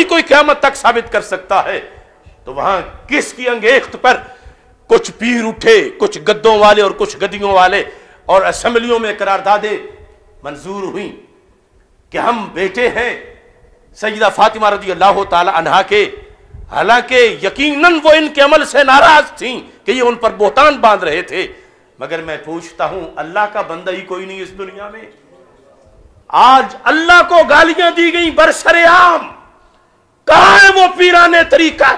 کوئی قیامت تک ثابت کر سکتا ہے، تو وہاں کس کی انگیخت پر کچھ پیر اٹھے، کچھ گدوں والے اور کچھ گدیوں والے، اور اسمبلیوں میں قراردادیں منظور ہوئیں کہ ہم بیٹے ہیں سیدہ فاطمہ رضی اللہ تعالی عنہا کے، حالانکہ یقیناً وہ ان کے عمل سے ناراض تھیں کہ یہ ان پر بہتان باندھ رہے تھے، مگر میں پوچھتا ہوں اللہ کا بندہ ہی کوئی نہیں اس دنیا میں؟ آج اللہ کو گالیاں دی گئیں برسر عام، کہاں ہیں وہ پیران طریقہ،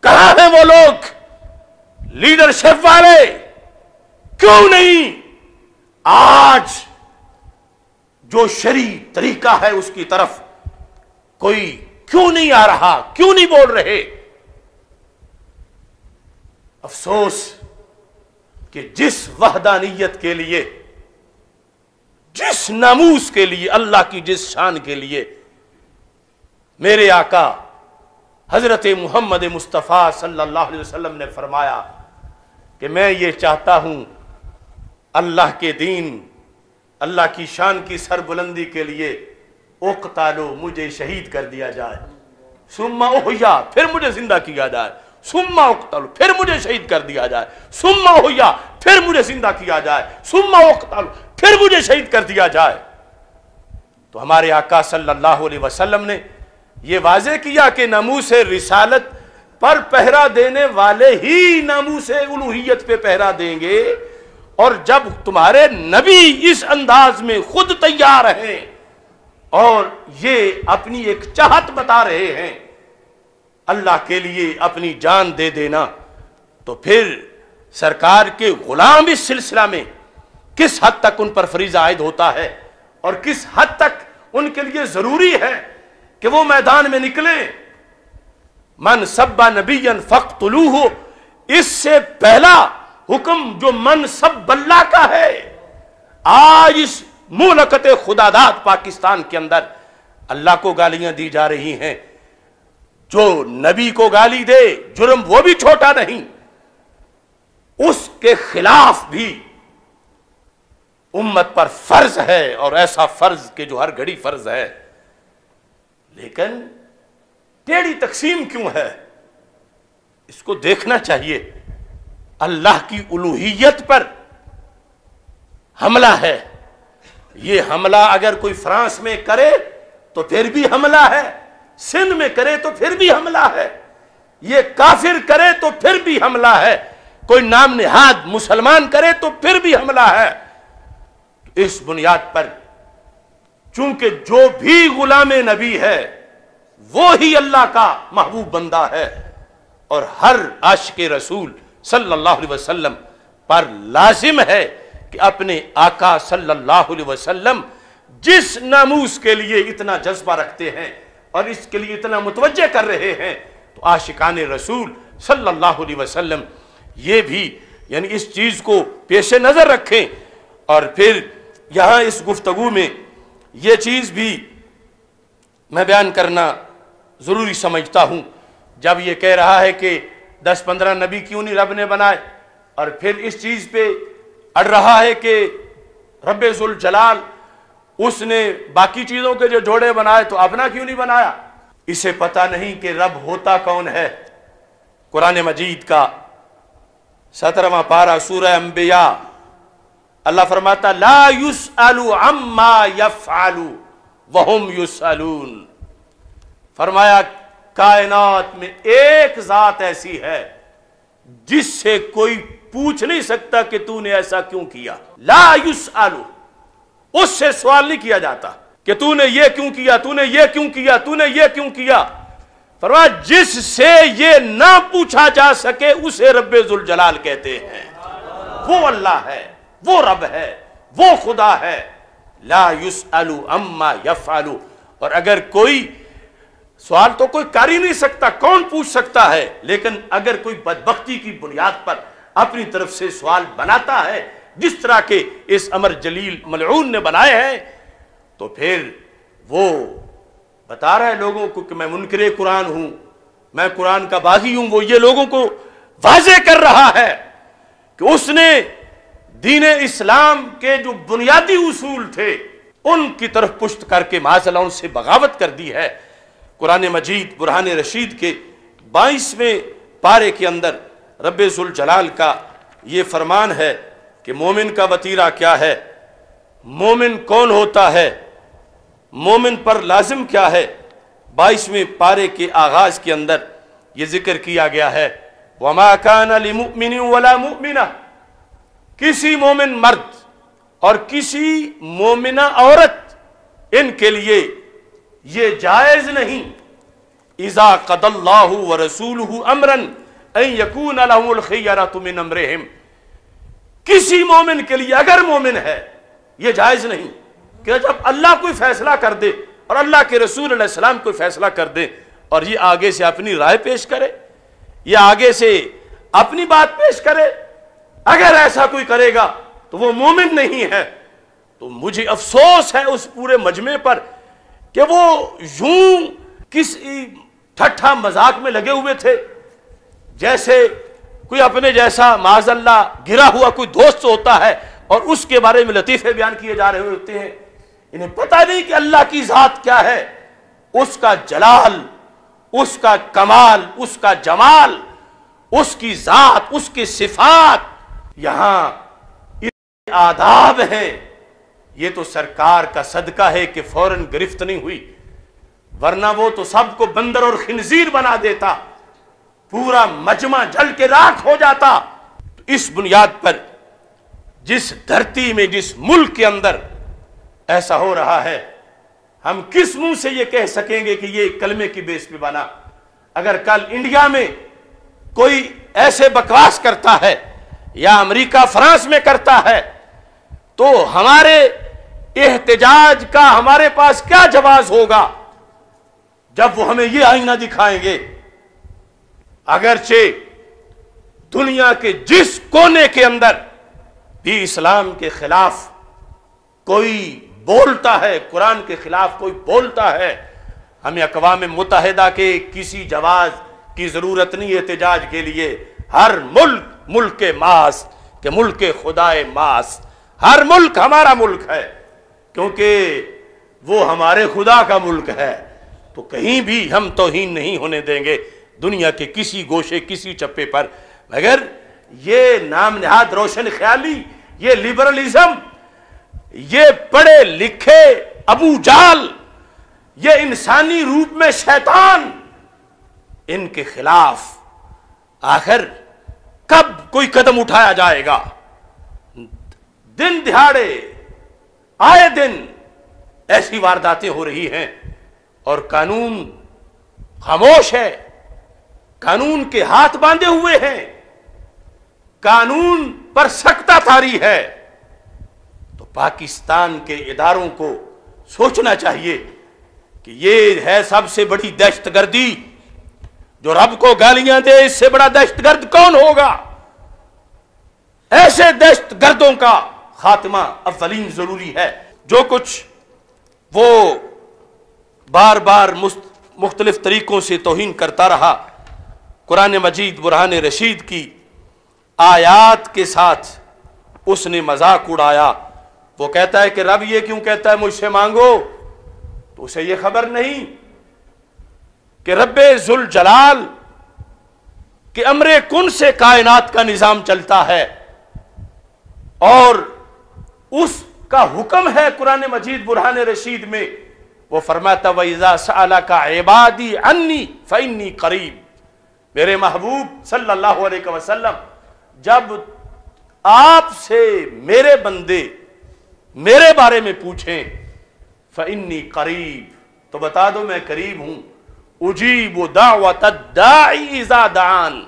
کہاں ہیں وہ لوگ لیڈرشپ والے؟ کیوں نہیں آج جو شرعی طریقہ ہے اس کی طرف کوئی کیوں نہیں آ رہا، کیوں نہیں بول رہے؟ افسوس کہ جس وحدانیت کے لیے، جس ناموس کے لیے، اللہ کی جس شان کے لیے میرے آقا حضرت محمد مصطفیٰ صلی اللہ علیہ وسلم نے فرمایا کہ میں یہ چاہتا ہوں اللہ کے دین، اللہ کی شان کی سربلندی کے لیے اقتالو، مجھے شہید کر دیا جائے، ثم احیا، پھر مجھے زندہ کیا جائے، ثم اقتلو، پھر مجھے شہید کر دیا جائے، ثم احیا، پھر مجھے زندہ کیا جائے، ثم اقتلو، پھر مجھے شہید کر دیا جائے۔ تو ہمارے آقا صلی اللہ علیہ وسلم نے یہ واضح کیا کہ ناموس رسالت پر پہرا دینے والے ہی ناموس الوہیت پہ پہرا دیں گے، اور جب تمہارے نبی اس انداز میں خود تیار ہیں اور یہ اپنی ایک چاہت بتا رہے ہیں اللہ کے لیے اپنی جان دے دینا، تو پھر سرکار کے غلام اس سلسلہ میں کس حد تک ان پر فریضہ عائد ہوتا ہے اور کس حد تک ان کے لیے ضروری ہے کہ وہ میدان میں نکلیں۔ من سب نبیا فاقتلوہ، اس سے پہلا حکم جو من سب اللہ کا ہے، آج اس مملکت خداداد پاکستان کے اندر اللہ کو گالیاں دی جا رہی ہیں۔ جو نبی کو گالی دے جرم وہ بھی چھوٹا نہیں، اس کے خلاف بھی امت پر فرض ہے، اور ایسا فرض کہ جو ہر گھڑی فرض ہے۔ لیکن ٹیڑھی تقسیم کیوں ہے؟ اس کو دیکھنا چاہیے۔ اللہ کی الوہیت پر حملہ ہے، یہ حملہ اگر کوئی فرانس میں کرے تو پھر بھی حملہ ہے، سندھ میں کرے تو پھر بھی حملہ ہے، یہ کافر کرے تو پھر بھی حملہ ہے، کوئی نام نہاد مسلمان کرے تو پھر بھی حملہ ہے۔ اس بنیاد پر چونکہ جو بھی غلام نبی ہے وہی اللہ کا محبوب بندہ ہے، اور ہر عاشق رسول صلی اللہ علیہ وسلم پر لازم ہے کہ اپنے آقا صلی اللہ علیہ وسلم جس ناموس کے لیے اتنا جذبہ رکھتے ہیں اور اس کے لیے اتنا متوجہ کر رہے ہیں، تو عاشقان رسول صلی اللہ علیہ وسلم یہ بھی یعنی اس چیز کو پیش نظر رکھیں۔ اور پھر یہاں اس گفتگو میں یہ چیز بھی میں بیان کرنا ضروری سمجھتا ہوں، جب یہ کہہ رہا ہے کہ 10-15 نبی کیوں نہیں رب نے بنائے، اور پھر اس چیز پہ اڑ رہا ہے کہ رب ذوالجلال اس نے باقی چیزوں کے جو جوڑے بنائے تو اپنا کیوں نہیں بنایا؟ اسے پتہ نہیں کہ رب ہوتا کون ہے۔ قرآن مجید کا 17واں پارہ سورہ انبیاء، اللہ فرماتا لا یسأل عما یفعل وہم یسألون، فرمایا کائنات میں ایک ذات ایسی ہے جس سے کوئی پوچھ نہیں سکتا کہ تو نے ایسا کیوں کیا۔ لا یسأل، اس سے سوال نہیں کیا جاتا کہ تو نے یہ کیوں کیا، تو نے یہ کیوں کیا، تو نے یہ کیوں کیا۔ فرمایا جس سے یہ نہ پوچھا جا سکے اسے رب ذوالجلال کہتے ہیں، وہ اللہ ہے، وہ رب ہے، وہ خدا ہے۔ لا یسأل عما یفعل، اور اگر کوئی سوال تو کوئی کر ہی نہیں سکتا، کون پوچھ سکتا ہے، لیکن اگر کوئی بدبختی کی بنیاد پر اپنی طرف سے سوال بناتا ہے جس طرح کے اس امر جلیل ملعون نے بنائے ہیں، تو پھر وہ بتا رہا ہے لوگوں کو کہ میں منکر قرآن ہوں، میں قرآن کا باغی ہوں۔ وہ یہ لوگوں کو واضح کر رہا ہے کہ اس نے دین اسلام کے جو بنیادی اصول تھے ان کی طرف پشت کر کے معاذ اللہ ان سے بغاوت کر دی ہے۔ قرآن مجید برہان رشید کے 22ویں پارے کے اندر رب ذوالجلال کا یہ فرمان ہے کہ مومن کا وتیرہ کیا ہے، مومن کون ہوتا ہے، مومن پر لازم کیا ہے۔ 22ویں پارے کے آغاز کے اندر یہ ذکر کیا گیا ہے، وَمَا كَانَ لِمُؤْمِنٍ وَلَا مُؤْمِنَةٍ، کسی مومن مرد اور کسی مومنہ عورت ان کے لیے یہ جائز نہیں، اذا قضى اللہ ورسولہ امرا ان یکون لهم الخیرۃ من امرہم، کسی مومن کے لیے اگر مومن ہے یہ جائز نہیں کہ جب اللہ کوئی فیصلہ کر دے اور اللہ کے رسول علیہ السلام کوئی فیصلہ کر دے اور یہ آگے سے اپنی رائے پیش کرے، یہ آگے سے اپنی بات پیش کرے، اگر ایسا کوئی کرے گا تو وہ مومن نہیں ہے۔ تو مجھے افسوس ہے اس پورے مجمع پر کہ وہ یوں کسی ٹھٹھا مذاق میں لگے ہوئے تھے، جیسے کوئی اپنے جیسا معاذ اللہ گرا ہوا کوئی دوست ہوتا ہے اور اس کے بارے میں لطیفے بیان کیے جا رہے ہوتے ہیں۔ انہیں پتہ نہیں کہ اللہ کی ذات کیا ہے، اس کا جلال، اس کا کمال، اس کا جمال، اس کی ذات، اس کی صفات، یہاں آداب ہیں۔ یہ تو سرکار کا صدقہ ہے کہ فوراً گرفت نہیں ہوئی، ورنہ وہ تو سب کو بندر اور خنزیر بنا دیتا، پورا مجمع جل کے راکھ ہو جاتا۔ اس بنیاد پر جس دھرتی میں، جس ملک کے اندر ایسا ہو رہا ہے، ہم کس منہ سے یہ کہہ سکیں گے کہ یہ کلمے کی بیس پہ بنا؟ اگر کل انڈیا میں کوئی ایسے بکواس کرتا ہے یا امریکہ فرانس میں کرتا ہے تو ہمارے احتجاج کا ہمارے پاس کیا جواز ہوگا جب وہ ہمیں یہ آئینہ دکھائیں گے؟ اگرچہ دنیا کے جس کونے کے اندر بھی اسلام کے خلاف کوئی بولتا ہے، قرآن کے خلاف کوئی بولتا ہے، ہمیں اقوام متحدہ کے کسی جواز کی ضرورت نہیں احتجاج کے لیے۔ ہر ملک ملک ماس کہ ملک خدائے ماس، ہر ملک ہمارا ملک ہے کیونکہ وہ ہمارے خدا کا ملک ہے، تو کہیں بھی ہم توہین نہیں ہونے دیں گے دنیا کے کسی گوشے کسی چپے پر۔ مگر یہ نام نہاد روشن خیالی، یہ لبرلزم، یہ پڑھے لکھے ابو جال، یہ انسانی روپ میں شیطان، ان کے خلاف آخر کب کوئی قدم اٹھایا جائے گا؟ دن دہاڑے آئے دن ایسی وارداتیں ہو رہی ہیں اور قانون خاموش ہے، قانون کے ہاتھ باندھے ہوئے ہیں، قانون پر سکتہ طاری ہے۔ تو پاکستان کے اداروں کو سوچنا چاہیے کہ یہ ہے سب سے بڑی دہشت گردی، جو رب کو گالیاں دے، اس سے بڑا دہشت گرد کون ہوگا؟ ایسے دہشت گردوں کا خاتمہ اولین ضروری ہے۔ جو کچھ وہ بار بار مختلف طریقوں سے توہین کرتا رہا، قرآن مجید برہان رشید کی آیات کے ساتھ اس نے مذاق اڑایا۔ وہ کہتا ہے کہ رب یہ کیوں کہتا ہے مجھ سے مانگو؟ تو اسے یہ خبر نہیں کہ رب ذوالجلال کے امر کن سے کائنات کا نظام چلتا ہے اور اس کا حکم ہے قرآن مجید برہان رشید میں۔ وہ فرماتا وَإِذَا سَأَلَكَ عِبَادِي عَنِّي فَإِنِّي قَرِيبٌ، میرے محبوب صلی اللہ علیہ وسلم، جب آپ سے میرے بندے میرے بارے میں پوچھیں فَإِنِّي قَرِيبٌ، تو بتا دو میں قریب ہوں۔ اجیب دعوت الداعی اذا دعان،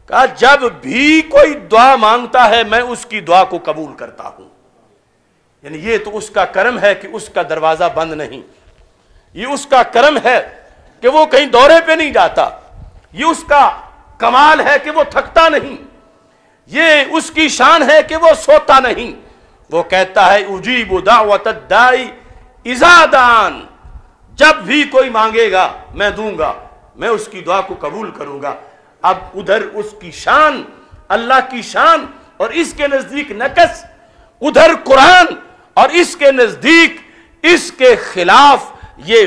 کہا جب بھی کوئی دعا مانگتا ہے میں اس کی دعا کو قبول کرتا ہوں۔ یعنی یہ تو اس کا کرم ہے کہ اس کا دروازہ بند نہیں، یہ اس کا کرم ہے کہ وہ کہیں دورے پہ نہیں جاتا، یہ اس کا کمال ہے کہ وہ تھکتا نہیں، یہ اس کی شان ہے کہ وہ سوتا نہیں۔ وہ کہتا ہے اجیب دعوت الداعی اذا دعان، جب بھی کوئی مانگے گا میں دوں گا، میں اس کی دعا کو قبول کروں گا۔ اب ادھر اس کی شان، اللہ کی شان، اور اس کے نزدیک نقص، ادھر قرآن اور اس کے نزدیک اس کے خلاف یہ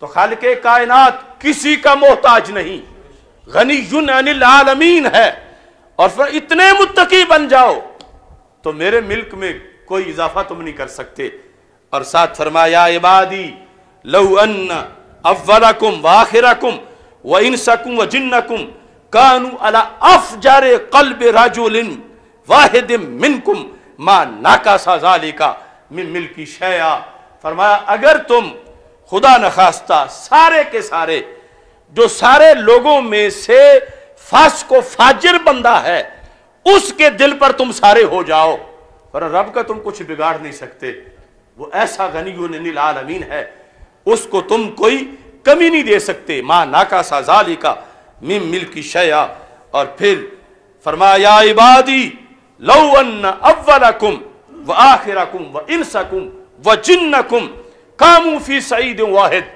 تو خالق کائنات کسی کا محتاج نہیں، غنی عن العالمین ہے، اور پھر اتنے متقی بن جاؤ تو میرے ملک میں کوئی اضافہ تم نہیں کر سکتے۔ اور ساتھ فرمایا عبادی لو ان اولکم وآخرکم وانسکم وجنکم کانوا علی افجر قلب رجل واحد منکم ما نقص ذلک من ملکی شیئا۔ فرمایا اگر تم خدا نخواستہ سارے کے سارے جو سارے لوگوں میں سے فاسق و فاجر بندہ ہے اس کے دل پر تم سارے ہو جاؤ، پر رب کا تم کچھ بگاڑ نہیں سکتے، وہ ایسا غنی عن العالمین ہے، اس کو تم کوئی کمی نہیں دے سکتے۔ ما نقص ذلک من ملک شیئا۔ اور پھر فرمایا عبادی لو ان اولکم وآخرکم وانسکم وجنکم قاموا فی صعید واحد،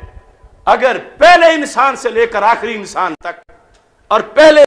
اگر پہلے انسان سے لے کر آخری انسان تک اور پہلے